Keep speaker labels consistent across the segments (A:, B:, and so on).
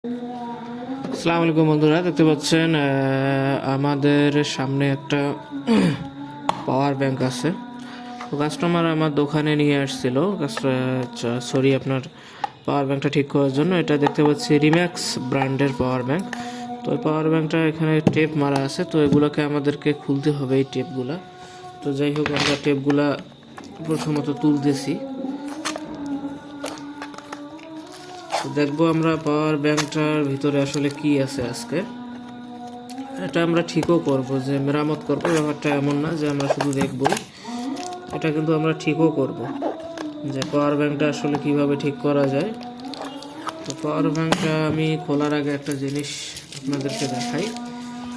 A: আসসালামু আলাইকুম বন্ধুরা, দেখতে পাচ্ছেন আমাদের সামনে একটা পাওয়ার ব্যাংক আছে। তো কাস্টমার আমার দোকানে নিয়ে আসছিল আপনার পাওয়ার ব্যাংকটা ঠিক করার জন্য। এটা দেখতে পাচ্ছি রিম্যাক্স ব্র্যান্ডের পাওয়ার ব্যাংক। তো এই পাওয়ার ব্যাংকটা এখানে টেপ মারা আছে, তো এগুলোকে আমাদেরকে খুলতে হবে এই টেপগুলা। তো যাই হোক, আমরা টেপগুলা প্রথমত তুলতেছি। তো দেখবো আমরা পাওয়ার ব্যাংকটার ভিতরে আসলে কি আছে আজকে। এটা আমরা ঠিকও করব, যে মেরামত করবো ব্যাপারটা এমন না যে আমরা শুধু দেখবো। এটা কিন্তু আমরা ঠিকও করব, যে পাওয়ার ব্যাংকটা আসলে কিভাবে ঠিক করা যায়। তো পাওয়ার ব্যাংকটা আমি খোলার আগে একটা জিনিস আপনাদেরকে দেখাই।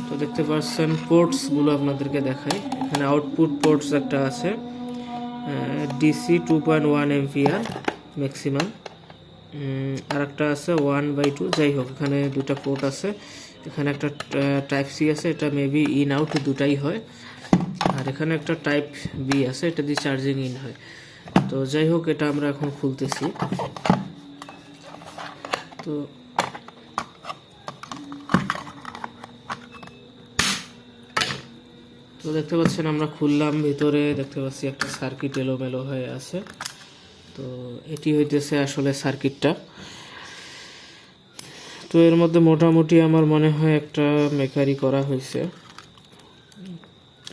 A: তো দেখতে পাচ্ছেন পোর্টসগুলো আপনাদেরকে দেখাই। এখানে আউটপুট পোর্টস একটা আছে, ডিসি 2.1 এম্পিয়ার ম্যাক্সিমাম। আর একটা আছে 1/2। যাই হোক, এখানে দুটা পোর্ট আছে। এখানে একটা টাইপ সি আছে, এটা মেবি ইন আউট দুটাই হয়। আর এখানে একটা টাইপ বি আছে, এটা দিয়ে চার্জিং ইন হয়। তো যাই হোক, এটা আমরা এখন খুলতেছি। তো তো দেখতে পাচ্ছেন আমরা খুললাম, ভিতরে দেখতে পাচ্ছি একটা সার্কিট এলোমেলো হয়ে আছে। তো এটি হইতেছে আসলে সার্কিটটা। তো এর মধ্যে মোটামুটি আমার মনে হয় একটা মেকারি করা হয়েছে।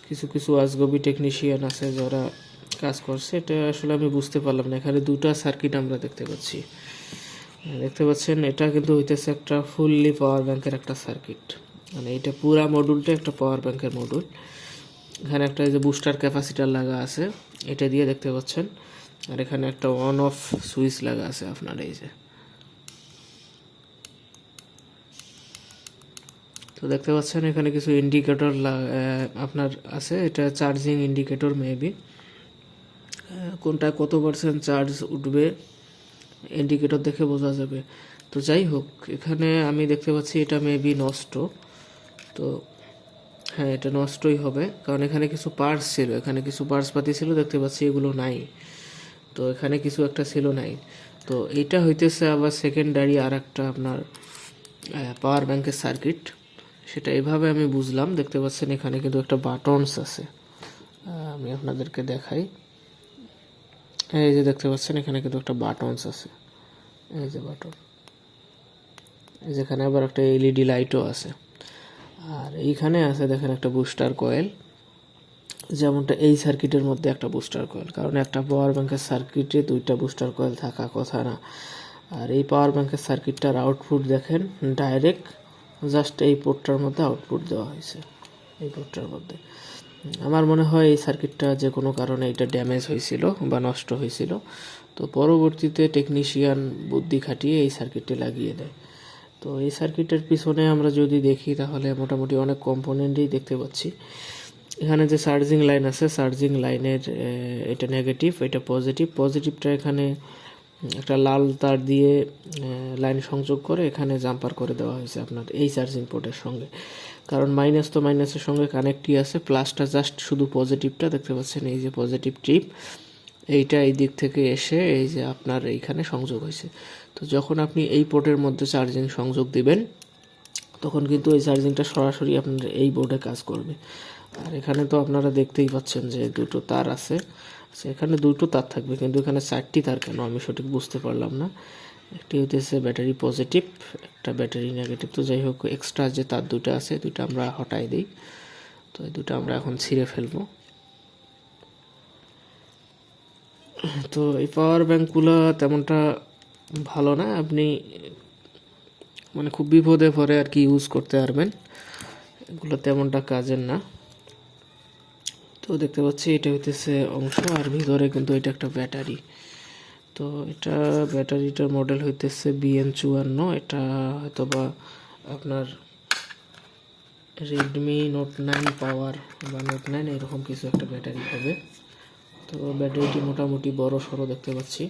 A: কিছু কিছু আজগবি টেকনিশিয়ান আছে যারা কাজ করছে, এটা আসলে আমি বুঝতে পারলাম না। এখানে দুটা সার্কিট আমরা দেখতে পাচ্ছি। দেখতে পাচ্ছেন এটা কিন্তু হইতেছে একটা ফুললি পাওয়ার ব্যাংকের একটা সার্কিট। মানে এটা পুরা মডুলটা একটা পাওয়ার ব্যাংকের মডুল। এখানে একটা এই যে বুস্টার ক্যাপাসিটার লাগা আছে, এটা দিয়ে দেখতে পাচ্ছেন। আর এখানে একটা অন অফ সুইচ লাগা আছে আপনার এই যে। তো দেখতে পাচ্ছেন এখানে কিছু ইন্ডিকেটর আপনার আছে, এটা চার্জিং ইন্ডিকেটর মেবি। কোনটা কত পার্সেন্ট চার্জ উঠবে ইন্ডিকেটর দেখে বোঝা যাবে। তো যাই হোক, এখানে আমি দেখতে পাচ্ছি এটা মেবি নষ্ট। তো হ্যাঁ, এটা নষ্টই হবে, কারণ এখানে কিছু পার্টস ছিল, এখানে কিছু পার্টস পাতি ছিল দেখতে পাচ্ছি, এগুলো নাই। তো এখানে কিছু একটা ছিল নাই। তো এইটা হইতেছে আবার সেকেন্ডারি আর একটা আপনার পাওয়ার ব্যাংকের সার্কিট। সেটা এভাবে আমি বুঝলাম। দেখতে পাচ্ছেন এখানে কিন্তু একটা বাটনস আছে, আমি আপনাদেরকে দেখাই। এই যে দেখতে পাচ্ছেন এখানে কিন্তু একটা বাটনস আছে, এই যে বাটন। এই যেখানে আবার একটা এলইডি লাইটও আছে। আর এইখানে আছে দেখেন একটা বুস্টার কয়েল, যেমনটা এই সার্কিটের মধ্যে একটা বুস্টার কয়েল। কারণ একটা পাওয়ার ব্যাংকের সার্কিটে দুইটা বুস্টার কয়েল থাকা কথা না। আর এই পাওয়ার ব্যাংকের সার্কিটটার আউটপুট দেখেন ডাইরেক্ট জাস্ট এই পোর্টটার মধ্যে আউটপুট দেওয়া হয়েছে, এই পোর্টটার মধ্যে। আমার মনে হয় এই সার্কিটটা যে কোনো কারণে এটা ড্যামেজ হয়েছিল বা নষ্ট হয়েছিল। তো পরবর্তীতে টেকনিশিয়ান বুদ্ধি খাটিয়ে এই সার্কিটটি লাগিয়ে দেয়। তো এই সার্কিটের পিছনে আমরা যদি দেখি তাহলে মোটামুটি অনেক কম্পোনেন্টই দেখতে পাচ্ছি। এখানে যে চার্জিং লাইন আছে, চার্জিং লাইনের এটা নেগেটিভ, এটা পজিটিভ। পজিটিভটা এখানে একটা লাল তার দিয়ে লাইন সংযোগ করে এখানে জাম্পার করে দেওয়া হয়েছে আপনার এই চার্জিং পোর্টের সঙ্গে। কারণ মাইনাস তো মাইনাসের সঙ্গে কানেক্টই আছে, প্লাসটা জাস্ট শুধু পজিটিভটা দেখতে পাচ্ছেন, এই যে পজিটিভ ট্রিপ, এইটা এই দিক থেকে এসে এই যে আপনার এইখানে সংযোগ হয়েছে। তো যখন আপনি এই পোর্টের মধ্যে চার্জিং সংযোগ দিবেন, তখন কিন্তু এই চার্জিংটা সরাসরি আপনার এই বোর্ডে কাজ করবে। আর এখানে তো আপনারা দেখতেই পাচ্ছেন যে দুটো তার আছে। এখানে দুটো তার থাকবে, কিন্তু এখানে 4টি তার কেন আমি সঠিক বুঝতে পারলাম না। একটি হইতেছে ব্যাটারি পজিটিভ, একটা ব্যাটারি নেগেটিভ। তো যাই হোক, এক্সট্রা যে তার দুটো আছে দুটো আমরা হটাই দিই। তো এই দুটো আমরা এখন ছিঁড়ে ফেলবো। তো এই পাওয়ার ব্যাংকগুলো তেমনটা ভালো না, আপনি মানে খুব বিপদে পড়ে আর কি ইউজ করতে পারবেন, এগুলো তেমনটা কাজের না। তো দেখতে পাচ্ছি এটা হইতেছে অংশ, আর ভিতরে কিন্তু এটা একটা ব্যাটারি। তো এটা ব্যাটারিটার মডেল হইতেছে BN54। এটা হয়তো বা আপনার রেডমি নোট 9 পাওয়ার বা নোট 9 এরকম কিছু একটা ব্যাটারি হবে। তো ব্যাটারিটি মোটামুটি বড় সড়ো দেখতে পাচ্ছি।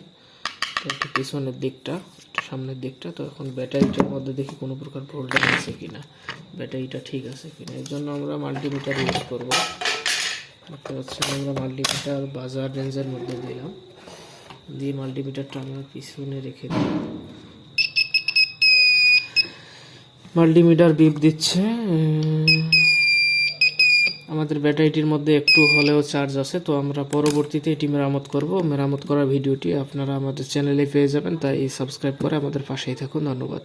A: তো একটু পিছনের দিকটা, একটু সামনের দিকটা। তো এখন ব্যাটারিটার মধ্যে দেখি কোনো প্রকার ভোল্টেজ আছে কিনা, ব্যাটারিটা ঠিক আছে কিনা। এর জন্য আমরা মাল্টিমিটার ইউজ করবো। দেখতে পাচ্ছেন আমরা মাল্টিমিটার বাজার রেঞ্জের মধ্যে দিলাম, দিয়ে মাল্টিমিটারটা আমরা পিছনে রেখে দিলাম। মাল্টিমিটার বিপ দিচ্ছে। আমাদের ব্যাটারিটির মধ্যে একটু হলেও চার্জ আছে, তো আমরা পরবর্তীতে এটি মেরামত করব। মেরামত করার ভিডিওটি আপনারা আমাদের চ্যানেলে পেয়ে যাবেন, তাই সাবস্ক্রাইব করে আমাদের পাশেই থাকুন। ধন্যবাদ।